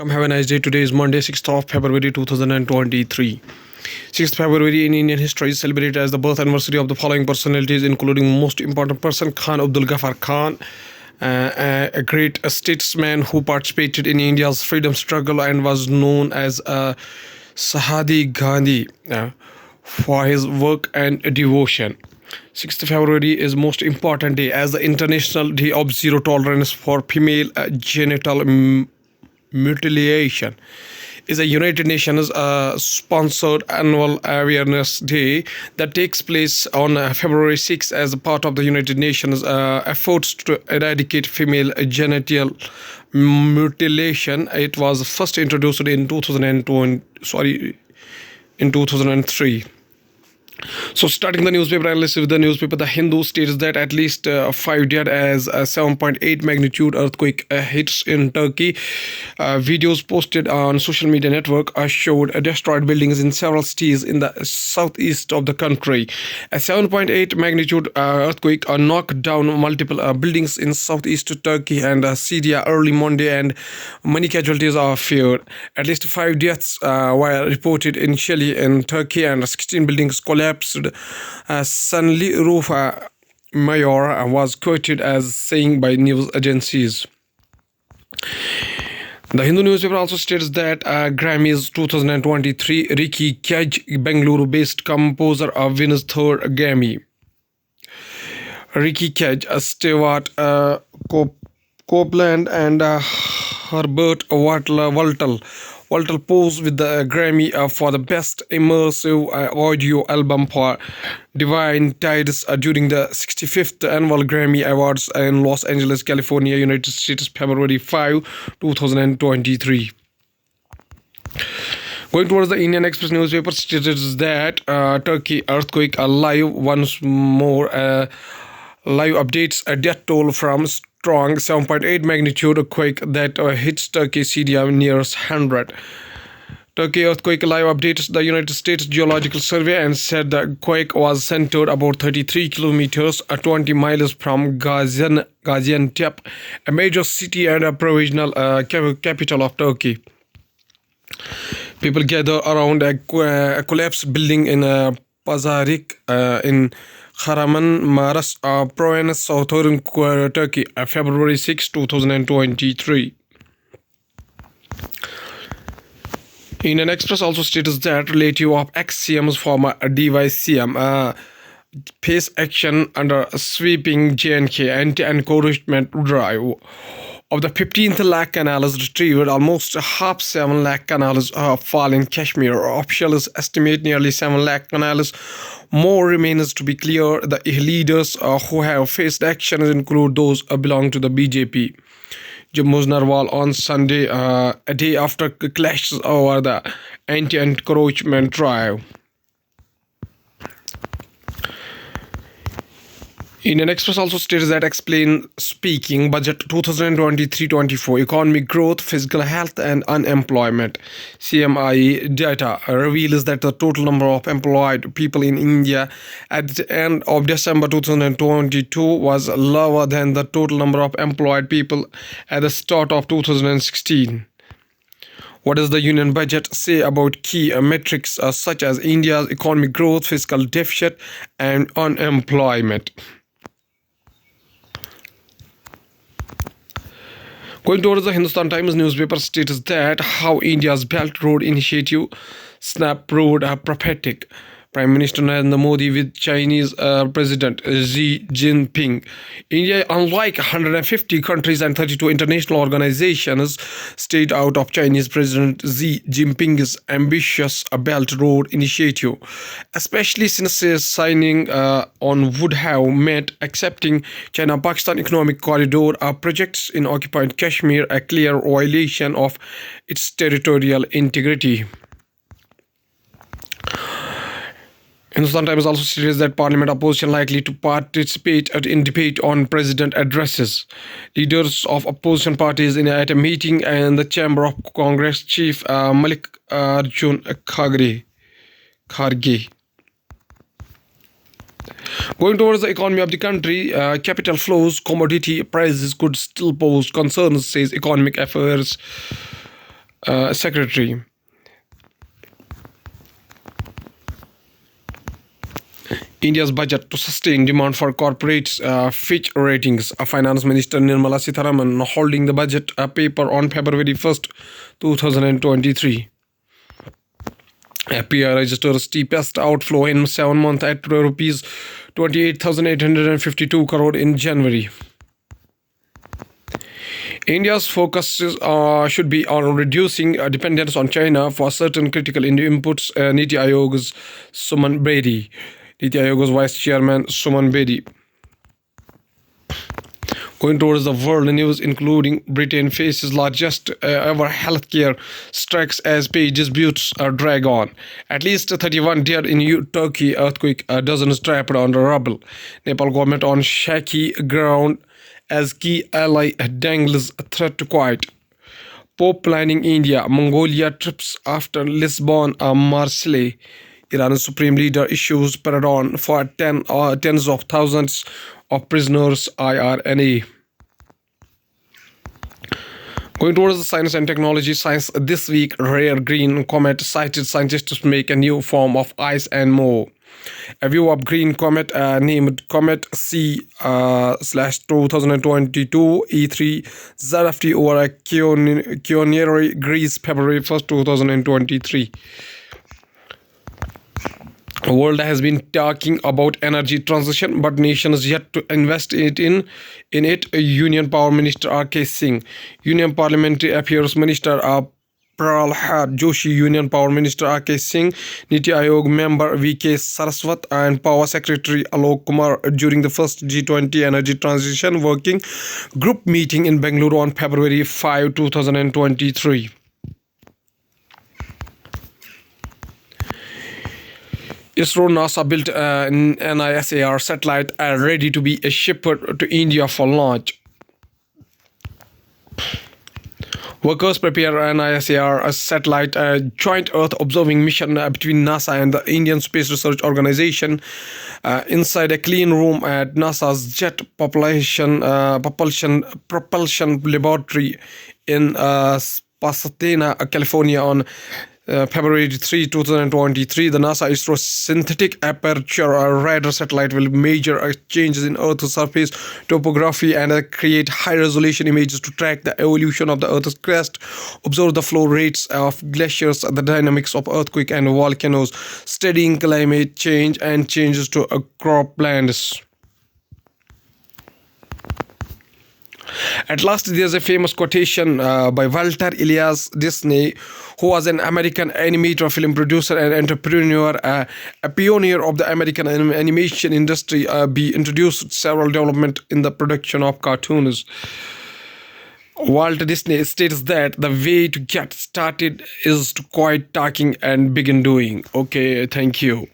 welcome. Have a nice day. Today is Monday, 6th of February 2023. 6th February in Indian history is celebrated as the birth anniversary of the following personalities, including most important person Khan Abdul Ghaffar Khan, a great statesman who participated in India's freedom struggle and was known as Sahadi Gandhi for his work and devotion. 6th February is most important day as the International Day of Zero Tolerance for Female Genital Mutilation. Is a United Nations sponsored annual awareness day that takes place on February 6 as a part of the United Nations efforts to eradicate female genital mutilation. It was first introduced in 2003. So, starting the newspaper analysis with the newspaper, The Hindu states that at least 5 dead as a 7.8 magnitude earthquake hits in Turkey. Videos posted on social media network showed destroyed buildings in several cities in the southeast of the country. A 7.8 magnitude earthquake knocked down multiple buildings in southeast Turkey and Syria early Monday, and many casualties are feared. At least 5 deaths were reported initially in Turkey, and 16 buildings collapsed. Sanli Mayor was quoted as saying by news agencies. The Hindu newspaper also states that Grammys 2023 Ricky Kaj, Bengaluru-based composer, wins third Grammy. Ricky Kaj, Stewart Copeland, and Herbert Waltel posed with the Grammy for the Best Immersive Audio Album for Divine Tides during the 65th Annual Grammy Awards in Los Angeles, California, United States, February 5, 2023. Going towards the Indian Express newspaper, states that Turkey earthquake alive once more. Live updates a death toll from strong 7.8 magnitude quake that hits Turkey, Syria near 100. Turkey earthquake live updates the United States Geological Survey and said the quake was centered about 33 kilometers, 20 miles from Gaziantep, a major city and a provisional capital of Turkey. People gather around a collapsed building in Pazarik in Karaman Maras province, southern Turkey, February 6, 2023. Indian Express also states that relative of ex-CM's former DY-CM face action under a sweeping J&K anti-encroachment drive. Of the 15th lakh canals retrieved, almost half 7 lakh canals fall in Kashmir. Officials estimate nearly 7 lakh canals more remains to be clear. The leaders who have faced actions include those belong to the BJP. Jammu's Narwal on Sunday, a day after clashes over the anti-encroachment drive. Indian Express also states that speaking budget 2023-24 economic growth, fiscal health and unemployment. CMI data reveals that the total number of employed people in India at the end of December 2022 was lower than the total number of employed people at the start of 2016. What does the union budget say about key metrics such as India's economic growth, fiscal deficit and unemployment? Going towards the Hindustan Times newspaper states that how India's Belt Road Initiative SNAP proved prophetic. Prime Minister Narendra Modi with Chinese President Xi Jinping. India, unlike 150 countries and 32 international organizations, stayed out of Chinese President Xi Jinping's ambitious Belt Road Initiative, especially since his signing on would have meant accepting China-Pakistan Economic Corridor projects in occupied Kashmir, a clear violation of its territorial integrity. Hindustan Times also states that Parliament opposition likely to participate in debate on president addresses. Leaders of opposition parties at a meeting in the Chamber of Congress, Chief Mallikarjun Kharge. Going towards the economy of the country, capital flows, commodity prices could still pose concerns, says Economic Affairs Secretary. India's budget to sustain demand for corporate Fitch ratings. Finance Minister Nirmala Sitharaman holding the budget paper on February 1st, 2023. FPI registers steepest outflow in 7 months at rupees 28,852 crore in January. India's focus should be on reducing dependence on China for certain critical inputs. Niti Aayog's Suman Bedi. Niti Aayog's Vice Chairman Suman Bedi. Going towards the world news, including Britain faces largest ever healthcare strikes as pay disputes drag on. At least 31 dead in Turkey earthquake, dozens trapped under rubble. Nepal government on shaky ground as key ally dangles threat to quiet. Pope planning India, Mongolia trips after Lisbon, Marseille. Iran's supreme leader issues pardon for tens of thousands of prisoners, IRNA. Going towards the science and technology, science this week, rare green comet sighted, scientists make a new form of ice and more. A view of green comet named Comet C/2022 E3 ZFT over Kioneri, Greece, February 1st, 2023. The world has been talking about energy transition, but nations yet to invest in it. Union Power Minister R.K. Singh, Union Parliamentary Affairs Minister Prahlad Joshi, Union Power Minister R.K. Singh, Niti Aayog member V.K. Saraswat, and Power Secretary Alok Kumar during the first G20 Energy Transition Working Group meeting in Bengaluru on February 5, 2023. ISRO NASA built an NISAR satellite ready to be shipped to India for launch. Workers prepare NISAR satellite joint Earth observing mission between NASA and the Indian Space Research Organization inside a clean room at NASA's Jet Propulsion Laboratory in Pasadena, California on February 3, 2023. The NASA ISRO synthetic aperture radar satellite will measure changes in Earth's surface topography and create high-resolution images to track the evolution of the Earth's crust, observe the flow rates of glaciers, the dynamics of earthquake and volcanoes, studying climate change and changes to croplands. At last, there's a famous quotation by Walter Elias Disney, who was an American animator, film producer, and entrepreneur, a pioneer of the American animation industry. He introduced several developments in the production of cartoons. Walt Disney states that the way to get started is to quit talking and begin doing. Okay, thank you.